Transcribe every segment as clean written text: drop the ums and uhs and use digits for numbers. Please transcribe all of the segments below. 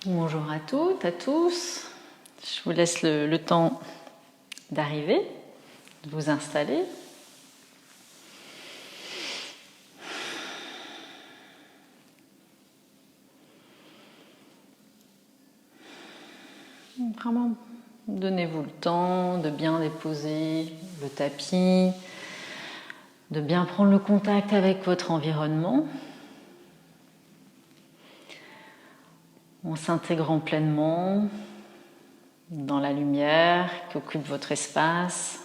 Bonjour à toutes, à tous. Je vous laisse le temps d'arriver, de vous installer. Vraiment, donnez-vous le temps de bien déposer le tapis, de bien prendre le contact avec votre environnement, en s'intégrant pleinement dans la lumière qui occupe votre espace.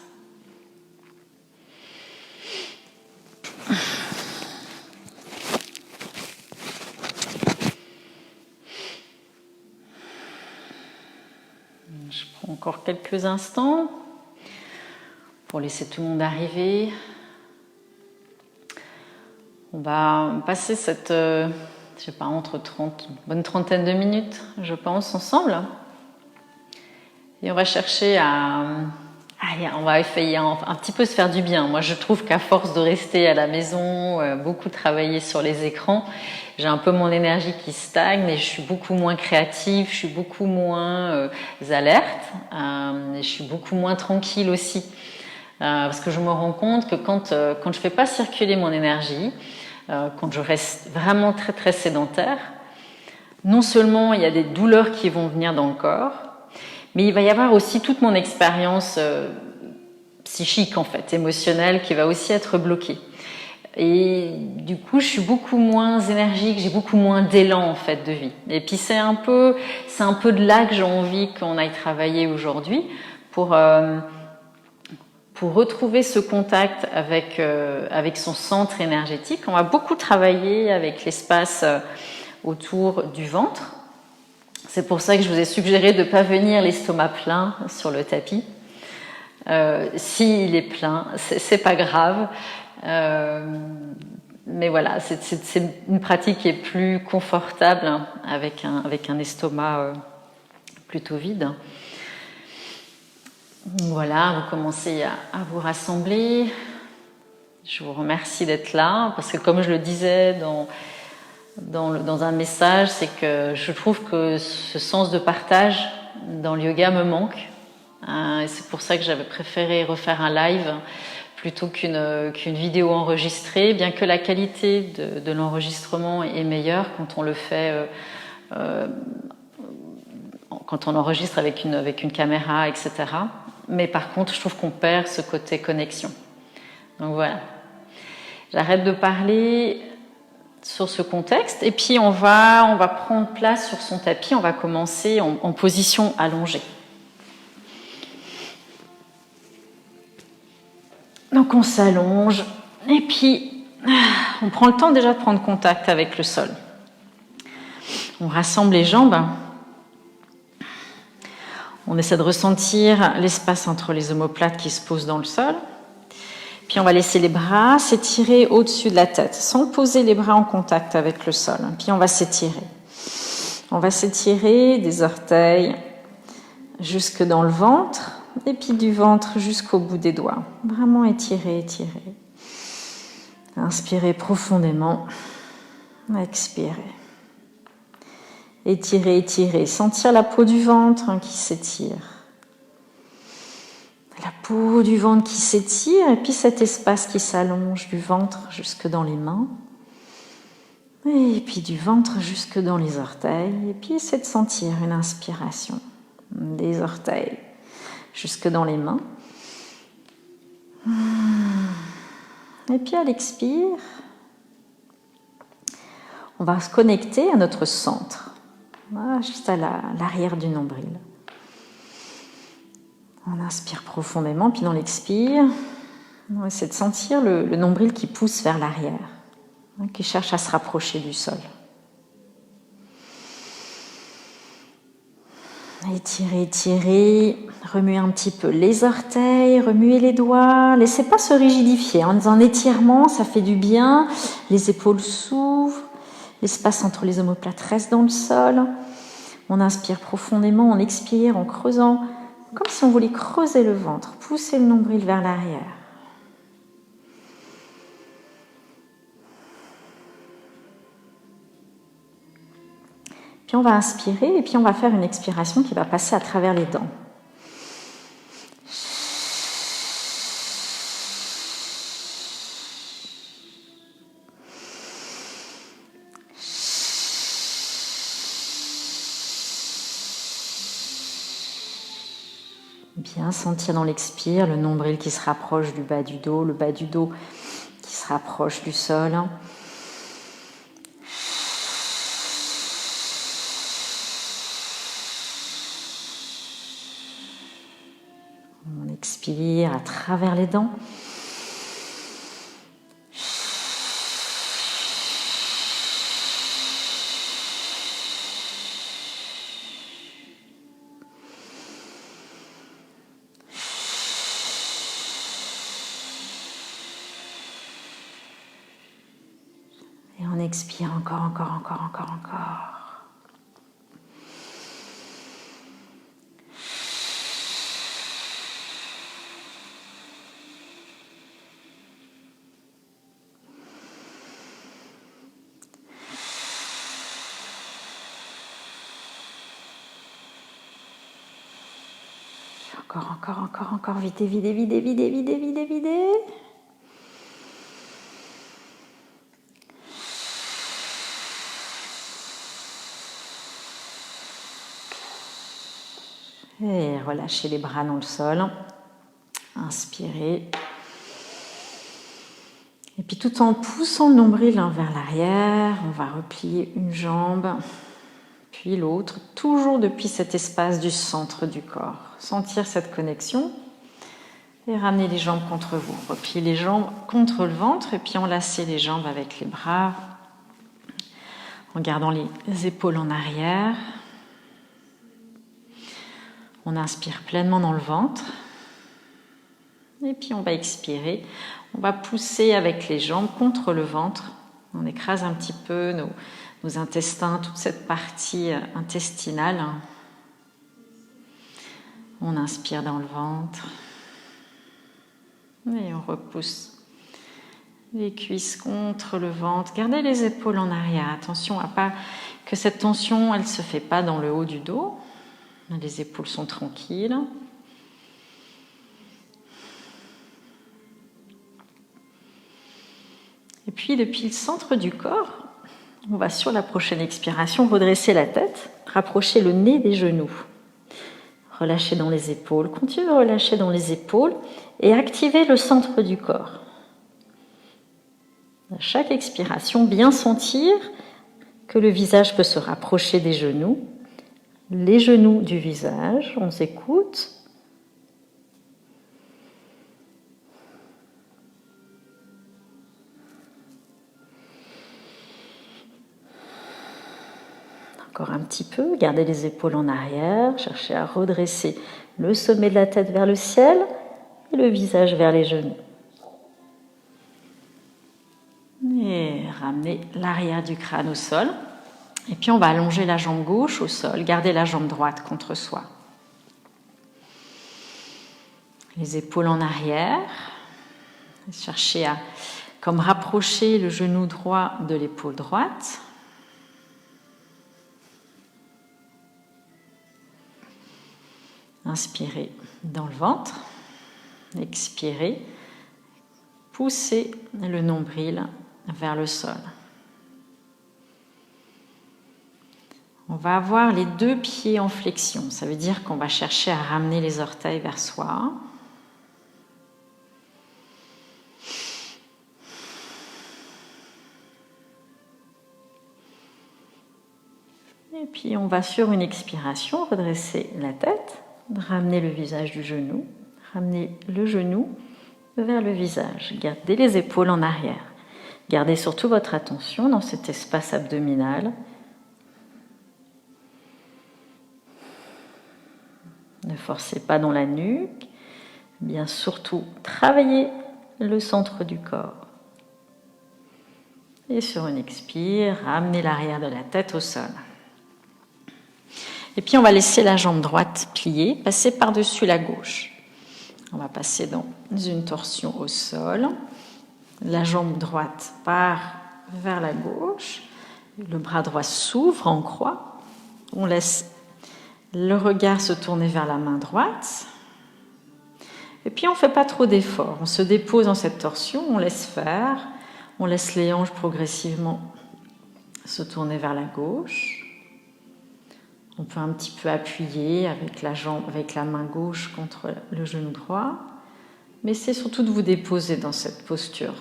Je prends encore quelques instants pour laisser tout le monde arriver. On va passer cette, je sais pas, bonne trentaine de minutes, je pense, ensemble. Et on va chercher on va essayer un petit peu se faire du bien. Moi, je trouve qu'à force de rester à la maison, beaucoup travailler sur les écrans, j'ai un peu mon énergie qui stagne et je suis beaucoup moins créative, je suis beaucoup moins alerte et je suis beaucoup moins tranquille aussi. Parce que je me rends compte que quand je fais pas circuler mon énergie, quand je reste vraiment très très sédentaire, non seulement il y a des douleurs qui vont venir dans le corps, mais il va y avoir aussi toute mon expérience psychique en fait, émotionnelle, qui va aussi être bloquée. Et du coup, je suis beaucoup moins énergique, j'ai beaucoup moins d'élan en fait de vie. Et puis c'est un peu de là que j'ai envie qu'on aille travailler aujourd'hui pour retrouver ce contact avec son centre énergétique. On va beaucoup travailler avec l'espace autour du ventre. C'est pour ça que je vous ai suggéré de ne pas venir l'estomac plein sur le tapis. S'il est plein, c'est pas grave. Mais voilà, c'est une pratique qui est plus confortable avec un estomac plutôt vide. Voilà, vous commencez à vous rassembler. Je vous remercie d'être là parce que comme je le disais dans un message, c'est que je trouve que ce sens de partage dans le yoga me manque. Et c'est pour ça que j'avais préféré refaire un live plutôt qu'une vidéo enregistrée, bien que la qualité de l'enregistrement est meilleure quand on le fait, quand on enregistre avec une caméra, etc. Mais par contre, je trouve qu'on perd ce côté connexion. Donc voilà. J'arrête de parler sur ce contexte et puis on va prendre place sur son tapis. On va commencer en position allongée. Donc on s'allonge et puis on prend le temps déjà de prendre contact avec le sol. On rassemble les jambes. On essaie de ressentir l'espace entre les omoplates qui se posent dans le sol. Puis on va laisser les bras s'étirer au-dessus de la tête, sans poser les bras en contact avec le sol. Puis on va s'étirer. On va s'étirer des orteils jusque dans le ventre, et puis du ventre jusqu'au bout des doigts. Vraiment étirer, étirer. Inspirez profondément. Expirez. Étirer, étirer. Sentir la peau du ventre qui s'étire. La peau du ventre qui s'étire et puis cet espace qui s'allonge du ventre jusque dans les mains et puis du ventre jusque dans les orteils et puis essaie de sentir une inspiration des orteils jusque dans les mains et puis à l'expire on va se connecter à notre centre, juste à l'arrière du nombril. On inspire profondément, puis dans l'expire, on essaie de sentir le nombril qui pousse vers l'arrière, qui cherche à se rapprocher du sol. Étirez, étirez, remuez un petit peu les orteils, remuez les doigts, laissez pas se rigidifier. En faisant un étirement, ça fait du bien, les épaules s'ouvrent, l'espace entre les omoplates reste dans le sol. On inspire profondément, on expire en creusant, comme si on voulait creuser le ventre, pousser le nombril vers l'arrière. Puis on va inspirer et puis on va faire une expiration qui va passer à travers les dents. Bien sentir dans l'expire le nombril qui se rapproche du bas du dos, le bas du dos qui se rapproche du sol. On expire à travers les dents. Et on expire encore. Encore, videz. Et relâchez les bras dans le sol. Inspirez. Et puis tout en poussant le nombril vers l'arrière, on va replier une jambe, puis l'autre, toujours depuis cet espace du centre du corps. Sentir cette connexion et ramener les jambes contre vous. Repliez les jambes contre le ventre et puis enlacez les jambes avec les bras en gardant les épaules en arrière. On inspire pleinement dans le ventre et puis on va expirer. On va pousser avec les jambes contre le ventre. On écrase un petit peu nos intestins, toute cette partie intestinale. On inspire dans le ventre et on repousse les cuisses contre le ventre. Gardez les épaules en arrière. Attention à pas que cette tension, elle se fait pas dans le haut du dos. Les épaules sont tranquilles. Et puis depuis le centre du corps, on va sur la prochaine expiration redresser la tête, rapprocher le nez des genoux. Relâchez dans les épaules, continuez de relâcher dans les épaules et activez le centre du corps. À chaque expiration, bien sentir que le visage peut se rapprocher des genoux, les genoux du visage, on s'écoute. Encore un petit peu, gardez les épaules en arrière, cherchez à redresser le sommet de la tête vers le ciel et le visage vers les genoux. Et ramenez l'arrière du crâne au sol. Et puis on va allonger la jambe gauche au sol, garder la jambe droite contre soi. Les épaules en arrière. Cherchez à comme rapprocher le genou droit de l'épaule droite. Inspirez dans le ventre, expirez, poussez le nombril vers le sol. On va avoir les deux pieds en flexion, ça veut dire qu'on va chercher à ramener les orteils vers soi. Et puis on va sur une expiration redresser la tête. Ramenez le visage du genou, ramenez le genou vers le visage. Gardez les épaules en arrière. Gardez surtout votre attention dans cet espace abdominal. Ne forcez pas dans la nuque. Bien surtout, travaillez le centre du corps. Et sur une expire, ramenez l'arrière de la tête au sol. Et puis on va laisser la jambe droite pliée, passer par-dessus la gauche. On va passer dans une torsion au sol. La jambe droite part vers la gauche. Le bras droit s'ouvre en croix. On laisse le regard se tourner vers la main droite. Et puis on ne fait pas trop d'efforts. On se dépose dans cette torsion, on laisse faire. On laisse les hanches progressivement se tourner vers la gauche. On peut un petit peu appuyer avec la main gauche contre le genou droit. Mais c'est surtout de vous déposer dans cette posture.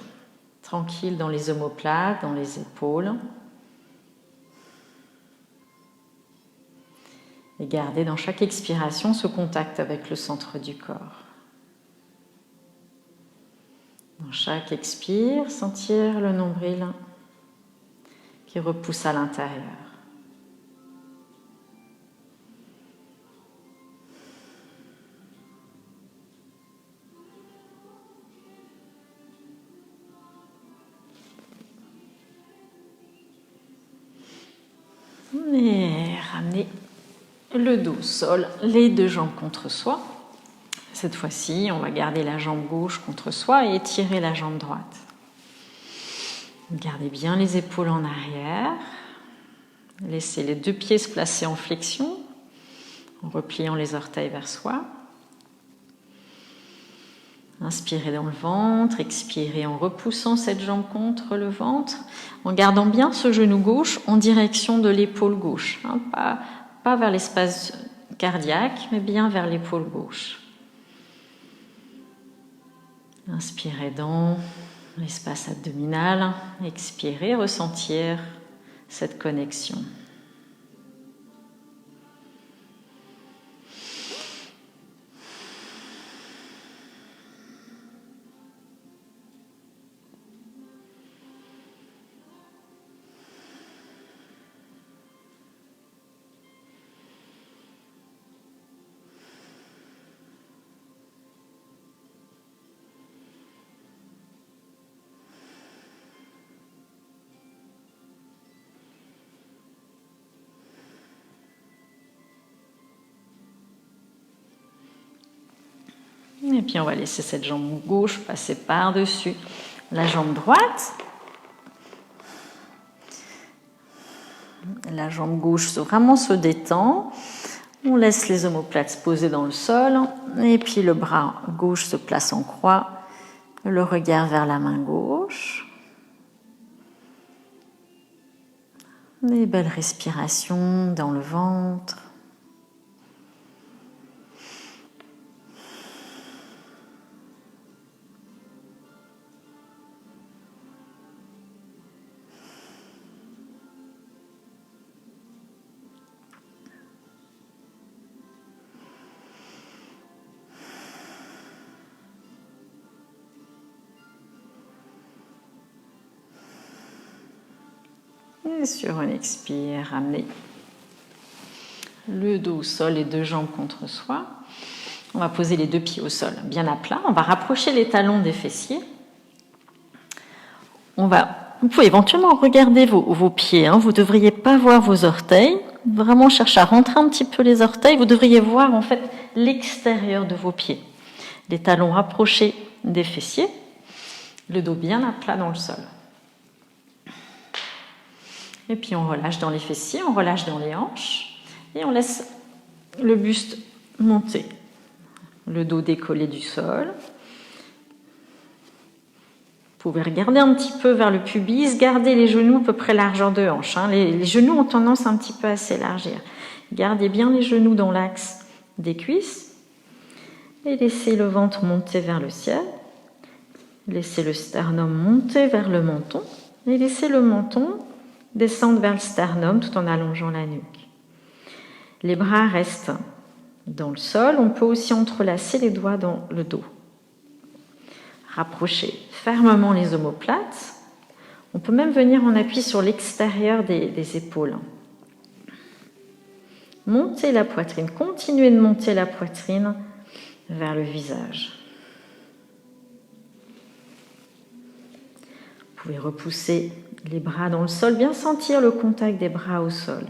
Tranquille dans les omoplates, dans les épaules. Et gardez dans chaque expiration ce contact avec le centre du corps. Dans chaque expire, sentir le nombril qui repousse à l'intérieur. Et ramener le dos au sol, les deux jambes contre soi. Cette fois-ci, on va garder la jambe gauche contre soi et étirer la jambe droite. Gardez bien les épaules en arrière. Laissez les deux pieds se placer en flexion, en repliant les orteils vers soi. Inspirez dans le ventre, expirez en repoussant cette jambe contre le ventre, en gardant bien ce genou gauche en direction de l'épaule gauche, hein, pas vers l'espace cardiaque, mais bien vers l'épaule gauche. Inspirez dans l'espace abdominal, expirez, ressentir cette connexion. Et puis on va laisser cette jambe gauche passer par-dessus la jambe droite. La jambe gauche vraiment se détend. On laisse les omoplates se poser dans le sol. Et puis le bras gauche se place en croix. Le regard vers la main gauche. Des belles respirations dans le ventre. Et sur une expire, ramenez le dos au sol, les deux jambes contre soi. On va poser les deux pieds au sol, bien à plat. On va rapprocher les talons des fessiers. Vous pouvez éventuellement regarder vos pieds. Hein. Vous ne devriez pas voir vos orteils. Vraiment chercher à rentrer un petit peu les orteils. Vous devriez voir en fait l'extérieur de vos pieds. Les talons rapprochés des fessiers. Le dos bien à plat dans le sol. Et puis on relâche dans les fessiers, on relâche dans les hanches. Et on laisse le buste monter. Le dos décollé du sol. Vous pouvez regarder un petit peu vers le pubis, gardez les genoux à peu près largeur de hanche. Hein. Les genoux ont tendance un petit peu à s'élargir. Gardez bien les genoux dans l'axe des cuisses. Et laissez le ventre monter vers le ciel. Laissez le sternum monter vers le menton. Et laissez le menton descendre vers le sternum tout en allongeant la nuque. Les bras restent dans le sol. On peut aussi entrelacer les doigts dans le dos. Rapprochez fermement les omoplates. On peut même venir en appui sur l'extérieur des épaules. Montez la poitrine. Continuez de monter la poitrine vers le visage. Vous pouvez repousser les bras dans le sol, bien sentir le contact des bras au sol,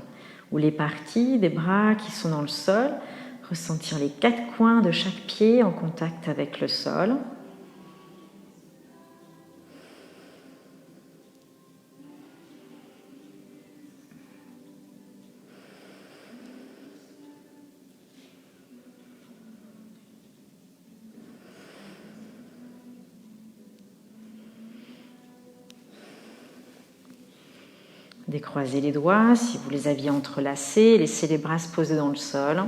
ou les parties des bras qui sont dans le sol, ressentir les quatre coins de chaque pied en contact avec le sol. Décroisez les doigts, si vous les aviez entrelacés, laissez les bras se poser dans le sol.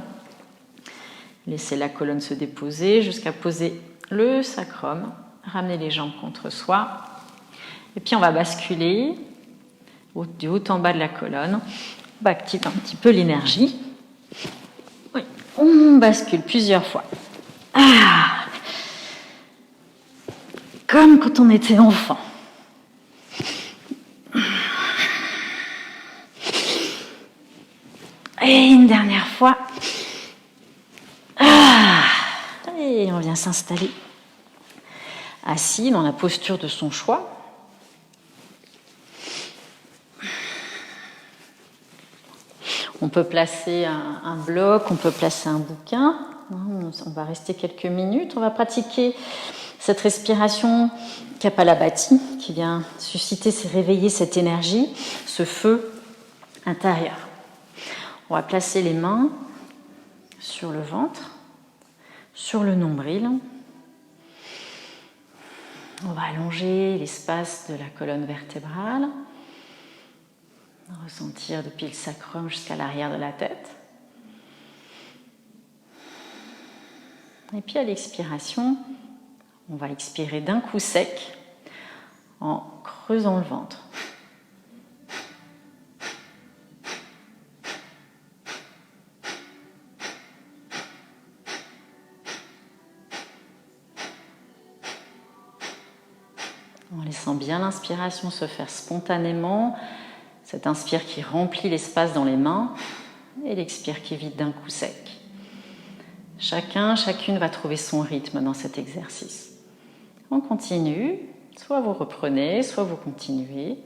Laissez la colonne se déposer jusqu'à poser le sacrum. Ramenez les jambes contre soi. Et puis on va basculer du haut en bas de la colonne. On active un petit peu l'énergie. Oui. On bascule plusieurs fois. Ah, comme quand on était enfant. Et une dernière fois. Ah, et on vient s'installer assis dans la posture de son choix. On peut placer un bloc, on peut placer un bouquin. On va rester quelques minutes. On va pratiquer cette respiration Kapalabhati qui vient susciter, réveiller cette énergie, ce feu intérieur. On va placer les mains sur le ventre, sur le nombril. On va allonger l'espace de la colonne vertébrale. Ressentir depuis le sacrum jusqu'à l'arrière de la tête. Et puis à l'expiration, on va expirer d'un coup sec en creusant le ventre. En laissant bien l'inspiration se faire spontanément, cette inspire qui remplit l'espace dans les mains et l'expire qui vide d'un coup sec. Chacune va trouver son rythme dans cet exercice. On continue, soit vous reprenez, soit vous continuez.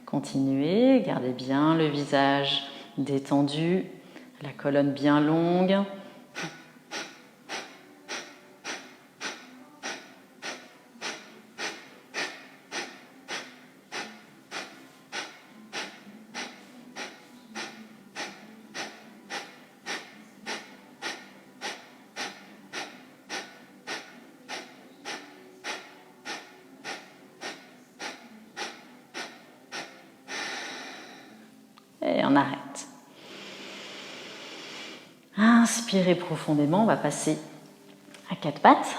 Continuez, gardez bien le visage détendu, la colonne bien longue. Et on arrête. Inspirez profondément, on va passer à quatre pattes.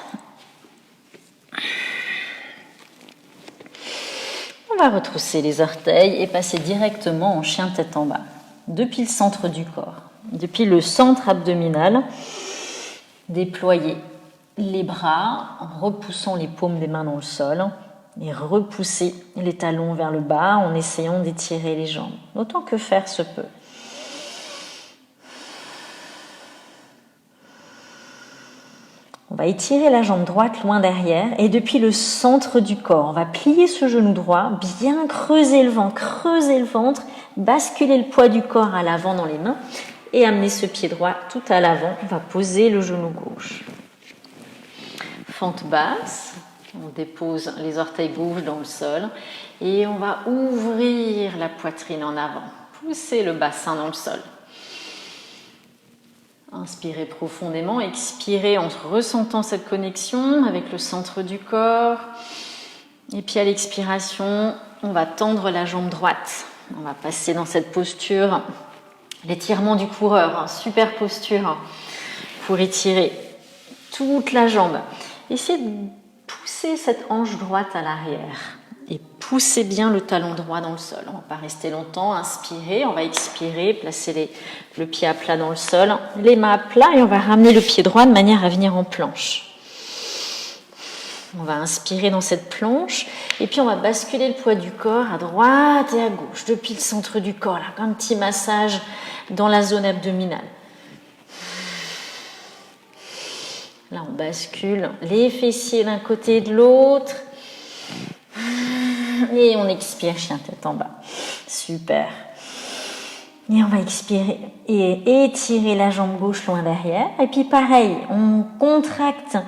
On va retrousser les orteils et passer directement en chien tête en bas, depuis le centre du corps, depuis le centre abdominal. Déployez les bras en repoussant les paumes des mains dans le sol. Et repousser les talons vers le bas en essayant d'étirer les jambes, autant que faire se peut. On va étirer la jambe droite loin derrière et depuis le centre du corps, on va plier ce genou droit, bien creuser le ventre, basculer le poids du corps à l'avant dans les mains et amener ce pied droit tout à l'avant. On va poser le genou gauche. Fente basse. On dépose les orteils gauche dans le sol et on va ouvrir la poitrine en avant. Poussez le bassin dans le sol. Inspirez profondément, expirez en ressentant cette connexion avec le centre du corps. Et puis à l'expiration, on va tendre la jambe droite. On va passer dans cette posture, l'étirement du coureur, super posture pour étirer toute la jambe. Essayez de poussez cette hanche droite à l'arrière et poussez bien le talon droit dans le sol. On ne va pas rester longtemps, inspirez, on va expirer, placer le pied à plat dans le sol, les mains à plat et on va ramener le pied droit de manière à venir en planche. On va inspirer dans cette planche et puis on va basculer le poids du corps à droite et à gauche, depuis le centre du corps, là, un petit massage dans la zone abdominale. Là, on bascule les fessiers d'un côté et de l'autre. Et on expire, chien tête en bas. Super. Et on va expirer et étirer la jambe gauche loin derrière. Et puis pareil, on contracte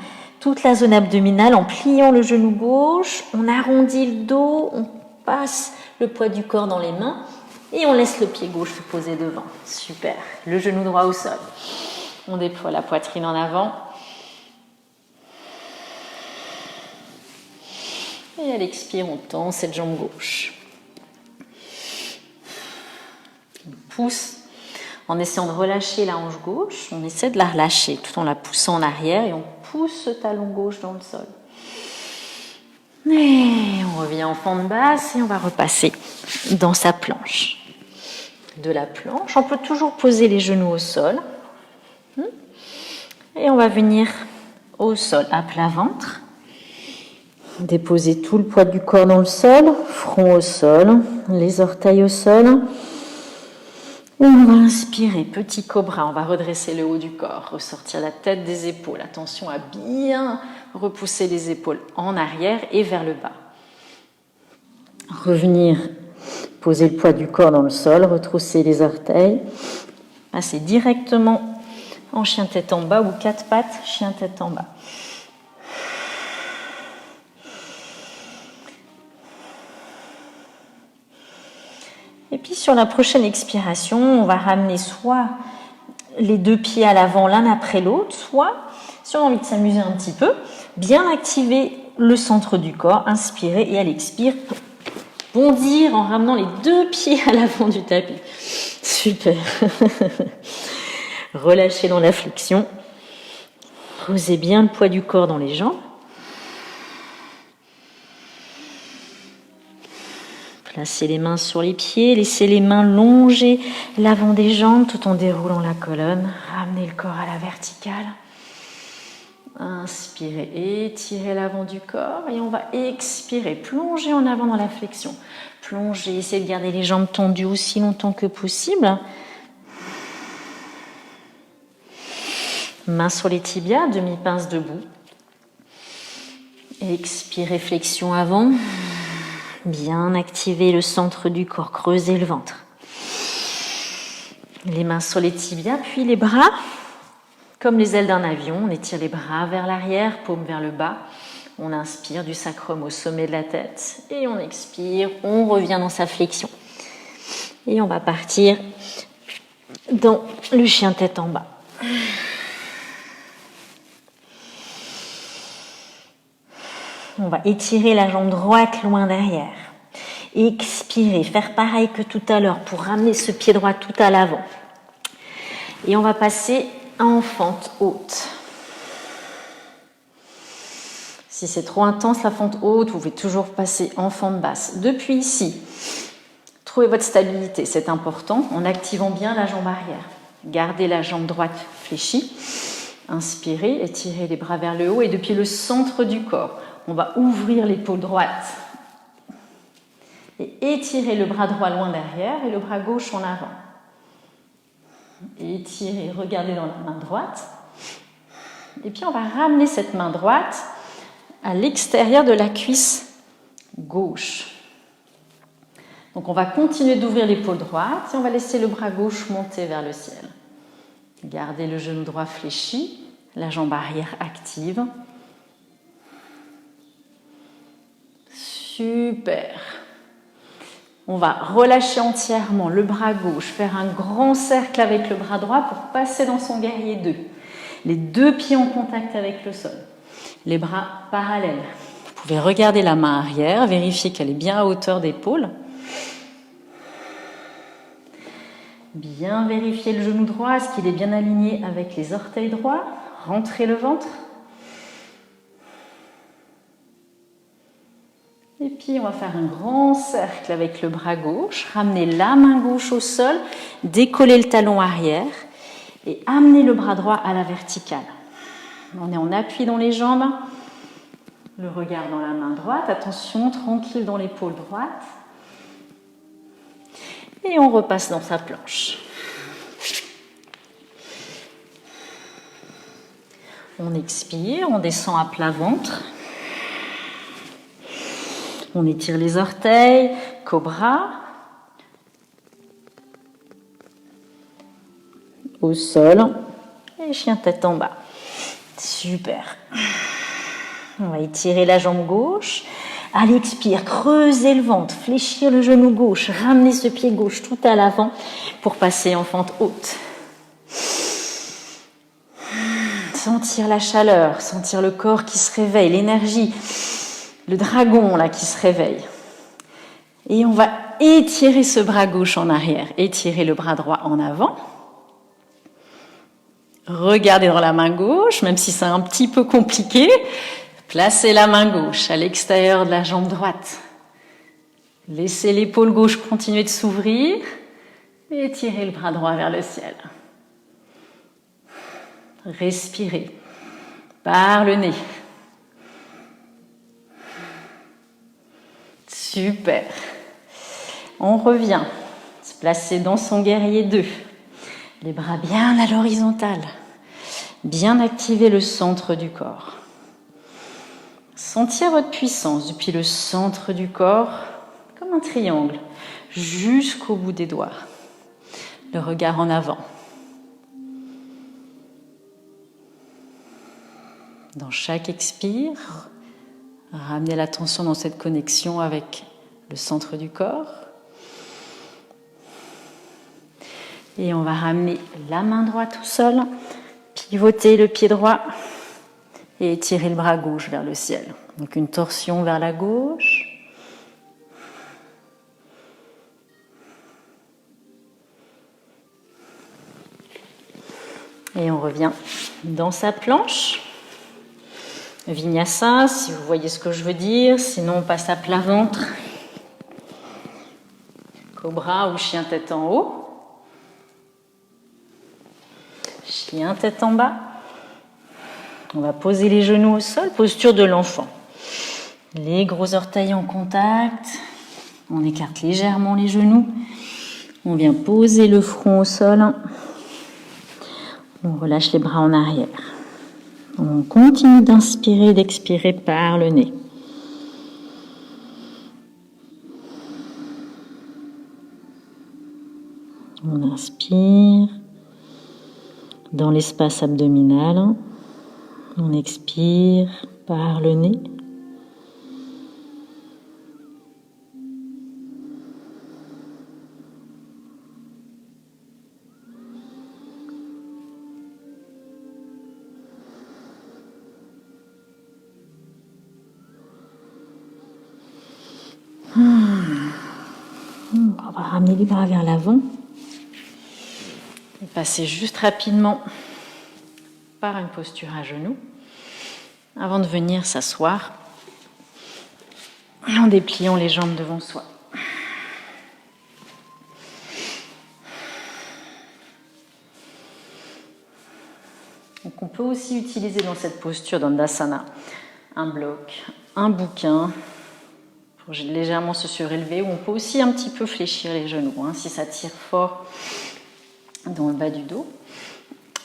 toute la zone abdominale en pliant le genou gauche. On arrondit le dos, on passe le poids du corps dans les mains et on laisse le pied gauche se poser devant. Super. Le genou droit au sol. On déploie la poitrine en avant. Et à l'expire, on tend cette jambe gauche. On pousse en essayant de relâcher la hanche gauche. On essaie de la relâcher tout en la poussant en arrière et on pousse ce talon gauche dans le sol. Et on revient en fente basse et on va repasser dans sa planche. De la planche, on peut toujours poser les genoux au sol. Et on va venir au sol à plat ventre. Déposer tout le poids du corps dans le sol, front au sol, les orteils au sol. Et on va inspirer, petit cobra, on va redresser le haut du corps, ressortir la tête des épaules. Attention à bien repousser les épaules en arrière et vers le bas. Revenir, poser le poids du corps dans le sol, retrousser les orteils. Passer directement en chien tête en bas ou quatre pattes, chien tête en bas. Et puis sur la prochaine expiration, on va ramener soit les deux pieds à l'avant l'un après l'autre, soit, si on a envie de s'amuser un petit peu, bien activer le centre du corps, inspirer et à l'expire, bondir en ramenant les deux pieds à l'avant du tapis. Super. Relâchez dans la flexion. Posez bien le poids du corps dans les jambes. Placez les mains sur les pieds, laissez les mains longer l'avant des jambes tout en déroulant la colonne. Ramenez le corps à la verticale. Inspirez, étirez l'avant du corps et on va expirer, plonger en avant dans la flexion. Plongez, essayez de garder les jambes tendues aussi longtemps que possible. Mains sur les tibias, demi-pince debout. Expirez, flexion avant. Bien activer le centre du corps, creuser le ventre. Les mains sur les tibias, puis les bras. Comme les ailes d'un avion, on étire les bras vers l'arrière, paume vers le bas. On inspire du sacrum au sommet de la tête et on expire, on revient dans sa flexion. Et on va partir dans le chien tête en bas. On va étirer la jambe droite loin derrière. Expirer, faire pareil que tout à l'heure pour ramener ce pied droit tout à l'avant. Et on va passer en fente haute. Si c'est trop intense la fente haute, vous pouvez toujours passer en fente basse. Depuis ici, trouvez votre stabilité, c'est important, en activant bien la jambe arrière. Gardez la jambe droite fléchie. Inspirez, étirez les bras vers le haut et depuis le centre du corps, on va ouvrir l'épaule droite et étirer le bras droit loin derrière et le bras gauche en avant. Étirez, regardez dans la main droite. Et puis on va ramener cette main droite à l'extérieur de la cuisse gauche. Donc on va continuer d'ouvrir l'épaule droite et on va laisser le bras gauche monter vers le ciel. Gardez le genou droit fléchi, la jambe arrière active. Super. On va relâcher entièrement le bras gauche, faire un grand cercle avec le bras droit pour passer dans son guerrier 2. Les deux pieds en contact avec le sol. Les bras parallèles. Vous pouvez regarder la main arrière, vérifier qu'elle est bien à hauteur d'épaule. Bien vérifier le genou droit, est-ce qu'il est bien aligné avec les orteils droits. Rentrez le ventre. Et puis on va faire un grand cercle avec le bras gauche, ramener la main gauche au sol, décoller le talon arrière et amener le bras droit à la verticale. On est en appui dans les jambes, le regard dans la main droite, attention, tranquille dans l'épaule droite. Et on repasse dans sa planche. On expire, on descend à plat ventre. On étire les orteils, cobra. Au sol. Et chien tête en bas. Super. On va étirer la jambe gauche. À l'expire, creuser le ventre, fléchir le genou gauche, ramener ce pied gauche tout à l'avant pour passer en fente haute. Sentir la chaleur, sentir le corps qui se réveille, l'énergie, le dragon là qui se réveille. Et on va étirer ce bras gauche en arrière, étirer le bras droit en avant. Regardez dans la main gauche, même si c'est un petit peu compliqué. Placez la main gauche à l'extérieur de la jambe droite. Laissez l'épaule gauche continuer de s'ouvrir et étirez le bras droit vers le ciel. Respirez par le nez. Super. On revient. Se placer dans son guerrier 2. Les bras bien à l'horizontale. Bien activer le centre du corps. Sentir votre puissance depuis le centre du corps, comme un triangle, jusqu'au bout des doigts. Le regard en avant. Dans chaque expire, ramenez l'attention dans cette connexion avec le centre du corps. Et on va ramener la main droite au sol, pivoter le pied droit et étirer le bras gauche vers le ciel. Donc une torsion vers la gauche. Et on revient dans sa planche. Vinyasa, si vous voyez ce que je veux dire. Sinon, on passe à plat ventre. Cobra ou chien tête en haut. Chien tête en bas. On va poser les genoux au sol, posture de l'enfant. Les gros orteils en contact. On écarte légèrement les genoux. On vient poser le front au sol. On relâche les bras en arrière. On continue d'inspirer et d'expirer par le nez. On inspire dans l'espace abdominal. On expire par le nez. On va ramener les bras vers l'avant. Et passer juste rapidement par une posture à genoux avant de venir s'asseoir en dépliant les jambes devant soi. Donc on peut aussi utiliser dans cette posture d'Andasana un bloc, un bouquin pour légèrement se surélever, ou on peut aussi un petit peu fléchir les genoux si ça tire fort dans le bas du dos.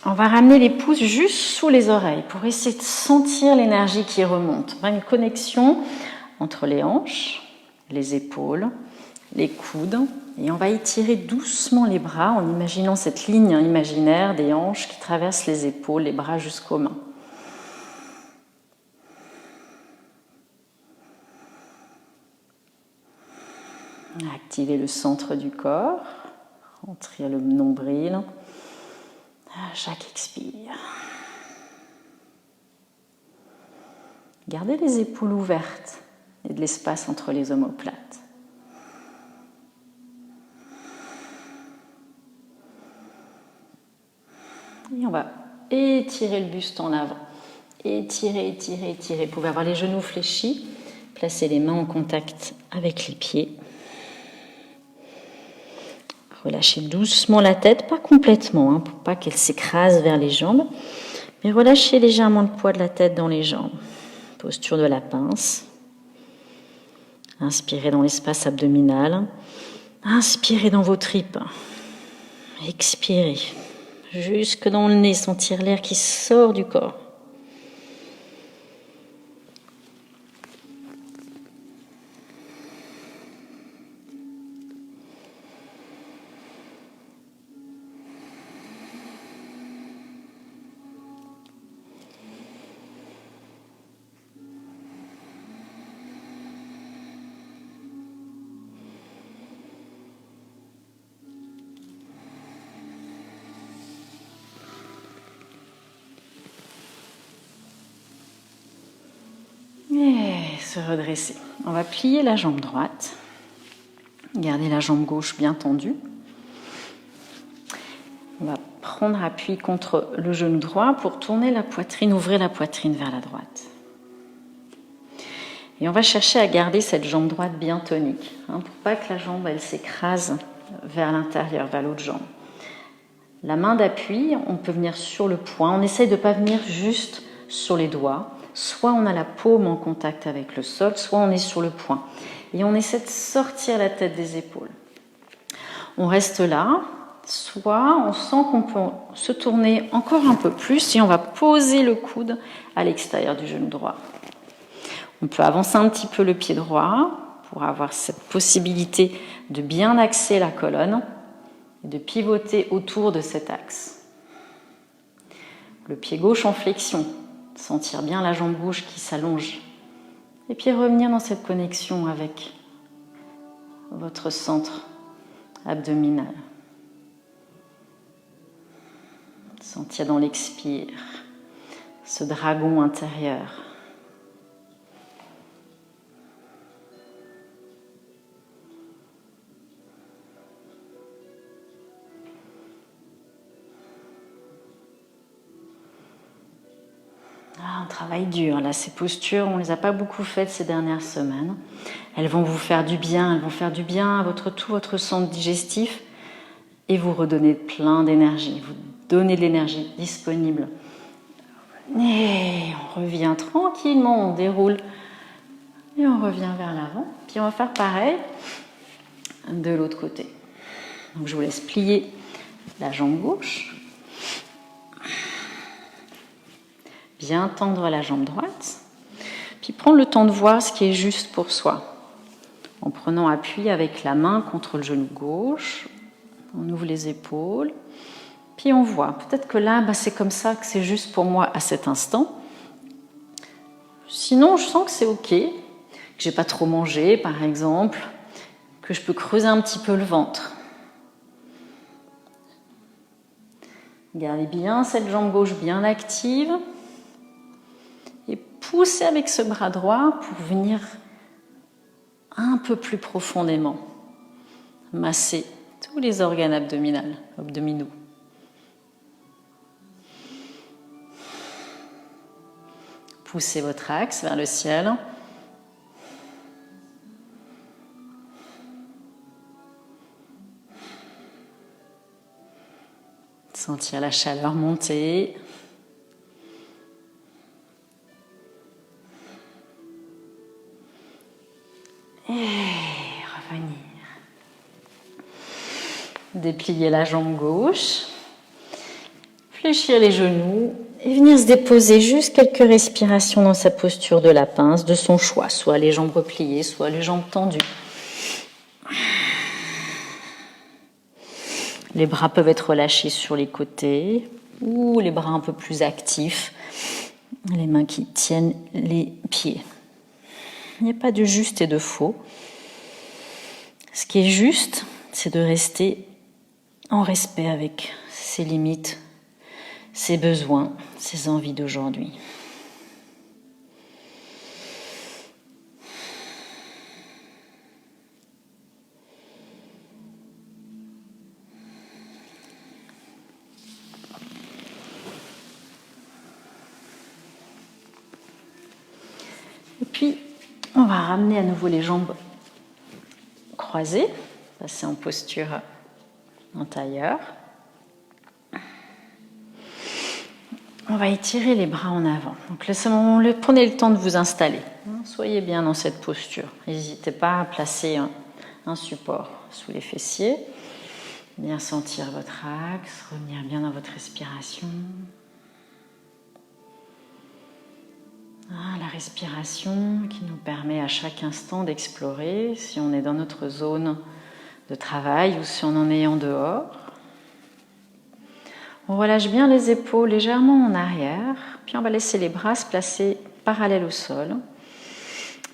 On va ramener les pouces juste sous les oreilles pour essayer de sentir l'énergie qui remonte. Une connexion entre les hanches, les épaules, les coudes. Et on va étirer doucement les bras en imaginant cette ligne imaginaire des hanches qui traverse les épaules, les bras jusqu'aux mains. Activer le centre du corps, rentrer le nombril à chaque expire. Gardez les épaules ouvertes et de l'espace entre les omoplates. Et on va étirer le buste en avant. Étirer, étirer, étirer. Vous pouvez avoir les genoux fléchis. Placez les mains en contact avec les pieds. Relâchez doucement la tête, pas complètement, pour pas qu'elle s'écrase vers les jambes. Mais relâchez légèrement le poids de la tête dans les jambes. Posture de la pince. Inspirez dans l'espace abdominal. Inspirez dans vos tripes. Expirez. Jusque dans le nez, sentir l'air qui sort du corps. Et se redresser. On va plier la jambe droite. Garder la jambe gauche bien tendue. On va prendre appui contre le genou droit pour tourner la poitrine, ouvrir la poitrine vers la droite. Et on va chercher à garder cette jambe droite bien tonique, pour pas que la jambe elle s'écrase vers l'intérieur, vers l'autre jambe. La main d'appui, on peut venir sur le poing. On essaye de ne pas venir juste sur les doigts. Soit on a la paume en contact avec le sol, soit on est sur le poing. Et on essaie de sortir la tête des épaules. On reste là. Soit on sent qu'on peut se tourner encore un peu plus et on va poser le coude à l'extérieur du genou droit. On peut avancer un petit peu le pied droit pour avoir cette possibilité de bien axer la colonne et de pivoter autour de cet axe. Le pied gauche en flexion, sentir bien la jambe gauche qui s'allonge. Et puis revenir dans cette connexion avec votre centre abdominal. Sentir dans l'expire ce dragon intérieur. Un travail dur, là, ces postures, on ne les a pas beaucoup faites ces dernières semaines. Elles vont vous faire du bien, elles vont faire du bien à tout votre centre digestif et vous redonner plein d'énergie, vous donner de l'énergie disponible. Et on revient tranquillement, on déroule et on revient vers l'avant. Puis on va faire pareil de l'autre côté. Donc je vous laisse plier la jambe gauche. Bien tendre la jambe droite, puis prendre le temps de voir ce qui est juste pour soi. En prenant appui avec la main contre le genou gauche, on ouvre les épaules, puis on voit. Peut-être que là, c'est comme ça, que c'est juste pour moi à cet instant. Sinon, je sens que c'est ok, que j'ai pas trop mangé, par exemple, que je peux creuser un petit peu le ventre. Gardez bien cette jambe gauche bien active. Et poussez avec ce bras droit pour venir un peu plus profondément masser tous les organes abdominaux. Poussez votre axe vers le ciel. Sentir la chaleur monter. Et revenir. Déplier la jambe gauche. Fléchir les genoux. Et venir se déposer juste quelques respirations dans sa posture de la pince, de son choix. Soit les jambes repliées, soit les jambes tendues. Les bras peuvent être relâchés sur les côtés ou les bras un peu plus actifs. Les mains qui tiennent les pieds. Il n'y a pas de juste et de faux. Ce qui est juste, c'est de rester en respect avec ses limites, ses besoins, ses envies d'aujourd'hui. Et puis, on va ramener à nouveau les jambes croisées, passer en posture en tailleur. On va étirer les bras en avant. Donc, prenez le temps de vous installer. Soyez bien dans cette posture. N'hésitez pas à placer un support sous les fessiers. Bien sentir votre axe, revenir bien dans votre respiration. La respiration qui nous permet à chaque instant d'explorer si on est dans notre zone de travail ou si on en est en dehors. On relâche bien les épaules légèrement en arrière, puis on va laisser les bras se placer parallèles au sol.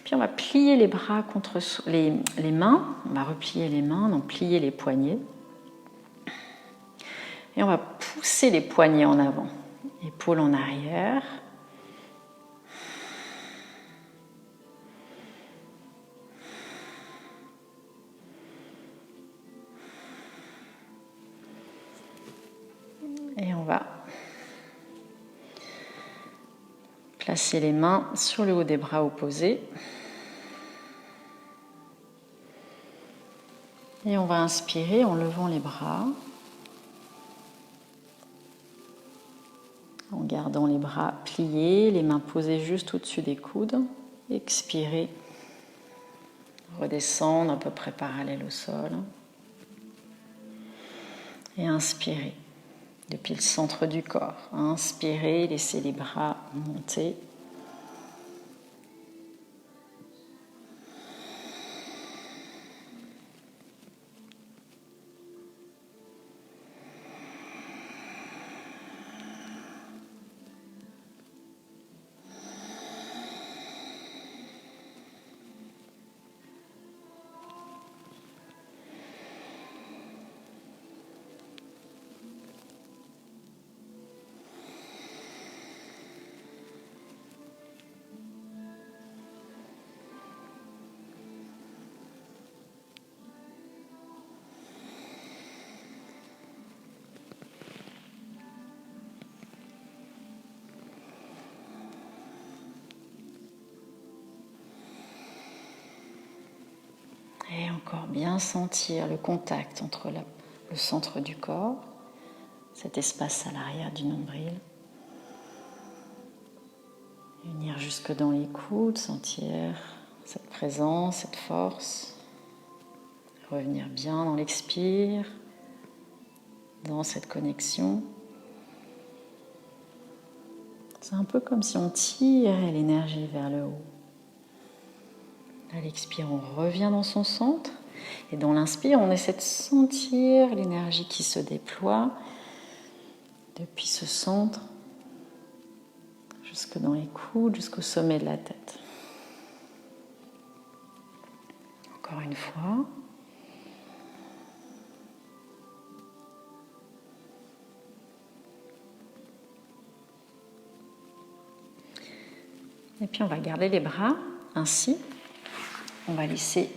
Puis on va plier les bras contre les mains, on va replier les mains, donc plier les poignets. Et on va pousser les poignets en avant, épaules en arrière. Placer les mains sur le haut des bras opposés. Et on va inspirer en levant les bras. En gardant les bras pliés, les mains posées juste au-dessus des coudes. Expirer. Redescendre à peu près parallèle au sol. Et inspirer. Depuis le centre du corps. Inspirez, laissez les bras monter. Et encore bien sentir le contact entre le centre du corps, cet espace à l'arrière du nombril. Venir jusque dans les coudes, sentir cette présence, cette force. Revenir bien dans l'expire, dans cette connexion. C'est un peu comme si on tirait l'énergie vers le haut. À l'expire, on revient dans son centre. Et dans l'inspire, on essaie de sentir l'énergie qui se déploie depuis ce centre jusque dans les coudes, jusqu'au sommet de la tête. Encore une fois. Et puis on va garder les bras ainsi. On va laisser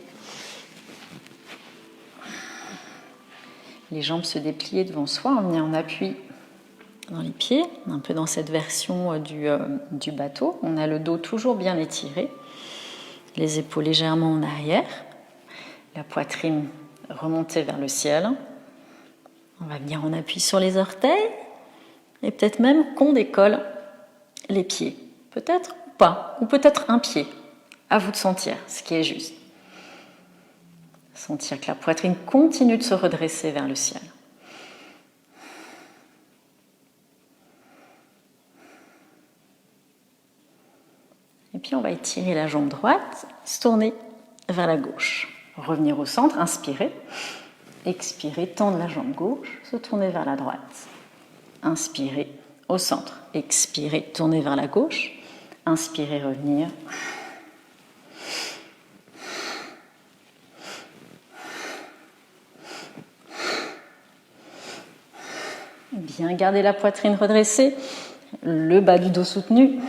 les jambes se déplier devant soi. On vient en appui dans les pieds, un peu dans cette version du bateau. On a le dos toujours bien étiré, les épaules légèrement en arrière, la poitrine remontée vers le ciel. On va venir en appui sur les orteils et peut-être même qu'on décolle les pieds. Peut-être ou pas, ou peut-être un pied. À vous de sentir ce qui est juste. Sentir que la poitrine continue de se redresser vers le ciel. Et puis on va étirer la jambe droite, se tourner vers la gauche. Revenir au centre, inspirer. Expirer, tendre la jambe gauche, se tourner vers la droite. Inspirer au centre. Expirer, tourner vers la gauche. Inspirer, revenir. Bien garder la poitrine redressée, le bas du dos soutenu.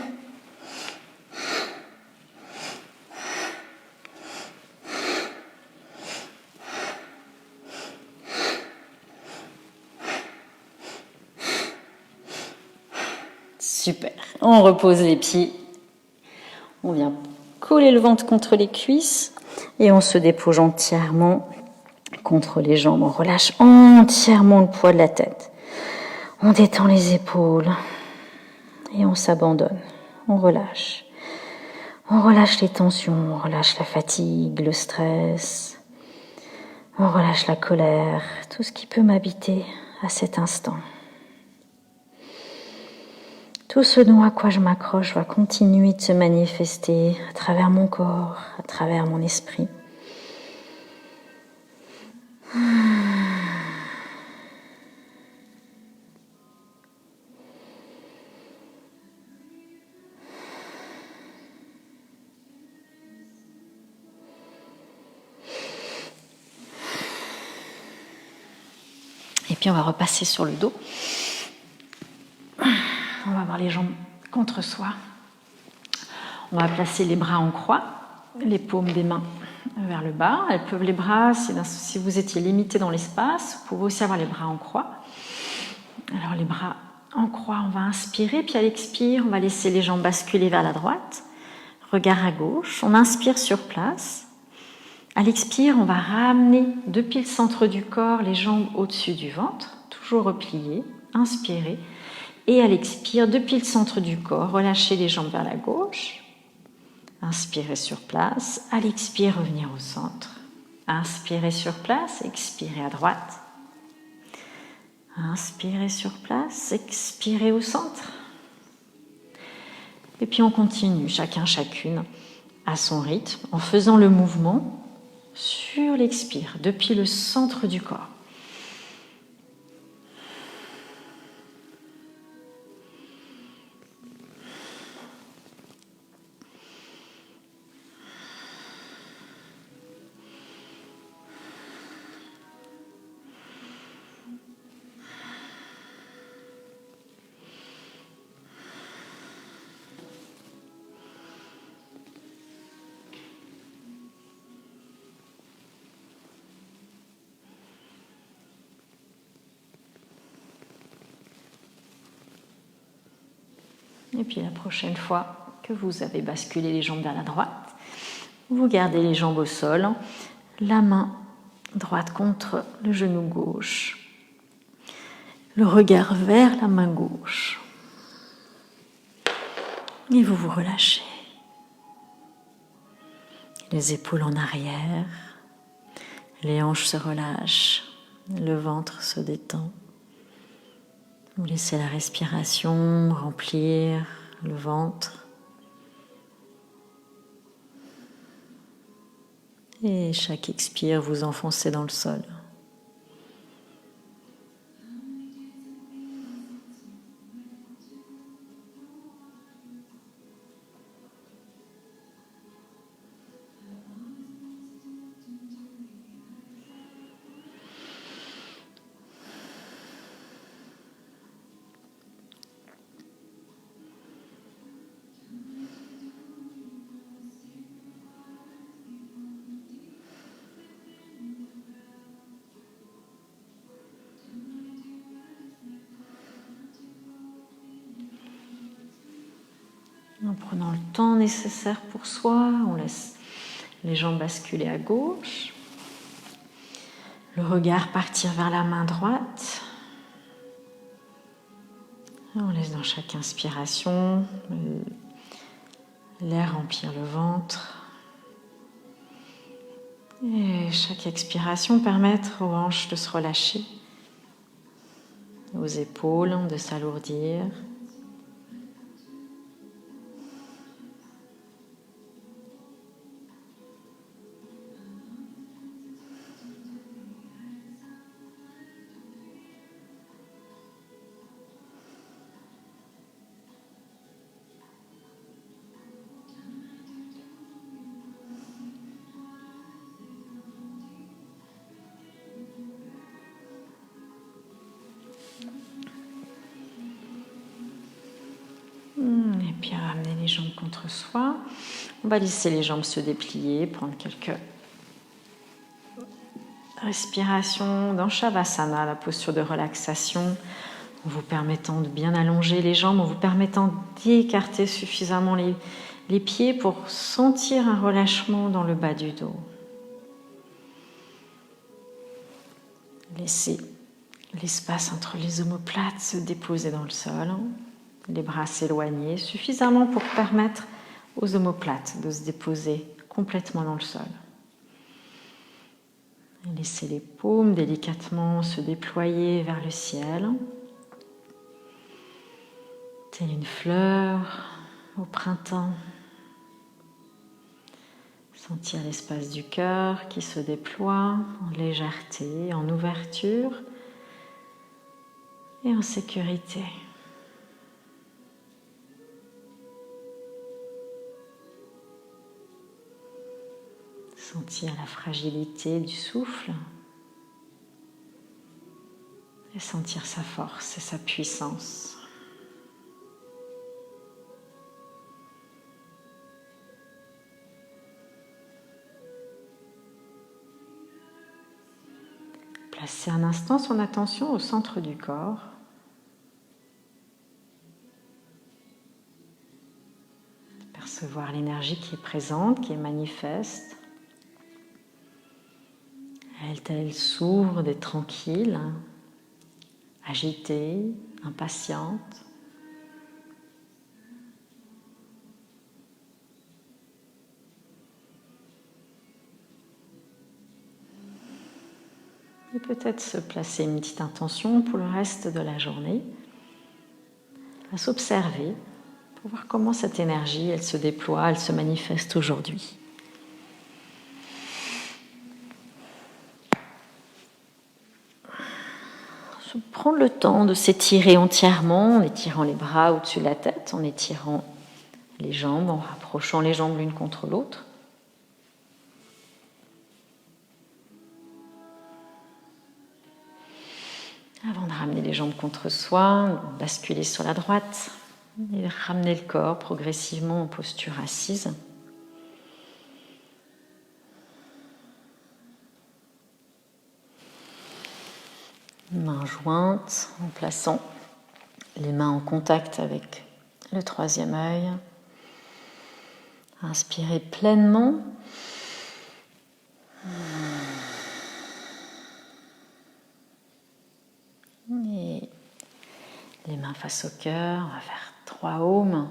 Super. On repose les pieds. On vient coller le ventre contre les cuisses et on se dépose entièrement contre les jambes. On relâche entièrement le poids de la tête. On détend les épaules et on s'abandonne. On relâche. On relâche les tensions, on relâche la fatigue, le stress. On relâche la colère, tout ce qui peut m'habiter à cet instant. Tout ce dont à quoi je m'accroche va continuer de se manifester à travers mon corps, à travers mon esprit. Et puis on va repasser sur le dos. On va avoir les jambes contre soi. On va placer les bras en croix, les paumes des mains vers le bas. Elles peuvent les bras, si vous étiez limité dans l'espace, vous pouvez aussi avoir les bras en croix. Alors les bras En croix, on va inspirer, puis à l'expire, on va laisser les jambes basculer vers la droite. Regard à gauche, on inspire sur place. À l'expire, on va ramener depuis le centre du corps les jambes au-dessus du ventre, toujours repliées, inspirer. Et à l'expire, depuis le centre du corps, relâchez les jambes vers la gauche. Inspirez sur place. À l'expire, revenir au centre. Inspirez sur place, expirez à droite. Inspirez sur place, expirez au centre. Et puis on continue, chacun, chacune, à son rythme, en faisant le mouvement sur l'expire, depuis le centre du corps. Et puis la prochaine fois que vous avez basculé les jambes vers la droite, vous gardez les jambes au sol, la main droite contre le genou gauche, le regard vers la main gauche. Et vous vous relâchez. Les épaules en arrière, les hanches se relâchent, le ventre se détend. Vous laissez la respiration remplir le ventre. Et chaque expire, vous enfoncez dans le sol. En prenant le temps nécessaire pour soi, on laisse les jambes basculer à gauche, le regard partir vers la main droite. On laisse dans chaque inspiration l'air remplir le ventre. Et chaque expiration permettre aux hanches de se relâcher, aux épaules de s'alourdir. Et puis ramener les jambes contre soi. On va laisser les jambes se déplier, prendre quelques respirations dans Shavasana, la posture de relaxation, en vous permettant de bien allonger les jambes, en vous permettant d'écarter suffisamment les pieds pour sentir un relâchement dans le bas du dos. Laissez l'espace entre les omoplates se déposer dans le sol. Les bras s'éloigner suffisamment pour permettre aux omoplates de se déposer complètement dans le sol. Laissez les paumes délicatement se déployer vers le ciel. Telle une fleur au printemps. Sentir l'espace du cœur qui se déploie en légèreté, en ouverture et en sécurité. Sentir la fragilité du souffle et sentir sa force et sa puissance. Placez un instant son attention au centre du corps. voir l'énergie qui est présente, qui est manifeste. Elle s'ouvre d'être tranquille, agitée, impatiente. Et peut-être se placer une petite intention pour le reste de la journée, à s'observer, pour voir comment cette énergie, elle se déploie, elle se manifeste aujourd'hui. Prendre le temps de s'étirer entièrement, en étirant les bras au-dessus de la tête, en étirant les jambes, en rapprochant les jambes l'une contre l'autre. Avant de ramener les jambes contre soi, basculer sur la droite et ramener le corps progressivement en posture assise. Mains jointes, en plaçant les mains en contact avec le troisième œil. Inspirez pleinement. Et les mains face au cœur, on va faire 3 aumes.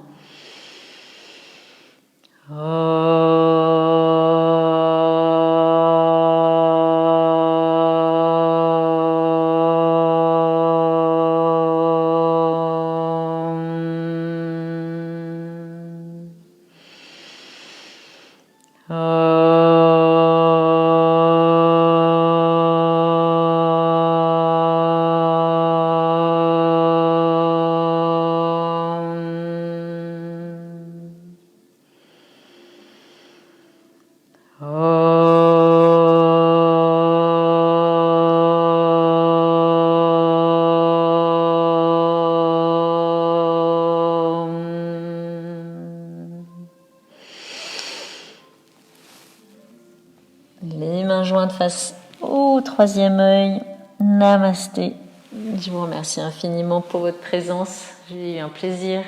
Les mains jointes face au troisième œil. Namasté. Je vous remercie infiniment pour votre présence. J'ai eu un plaisir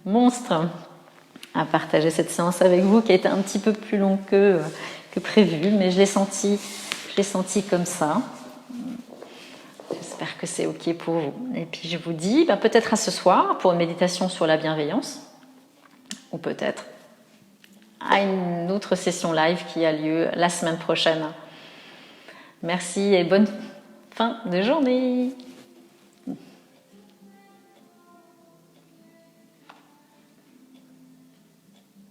monstre à partager cette séance avec vous, qui a été un petit peu plus longue que prévu, mais je l'ai senti comme ça. J'espère que c'est OK pour vous. Et puis je vous dis peut-être à ce soir pour une méditation sur la bienveillance, ou peut-être à une autre session live qui a lieu la semaine prochaine. Merci et bonne fin de journée.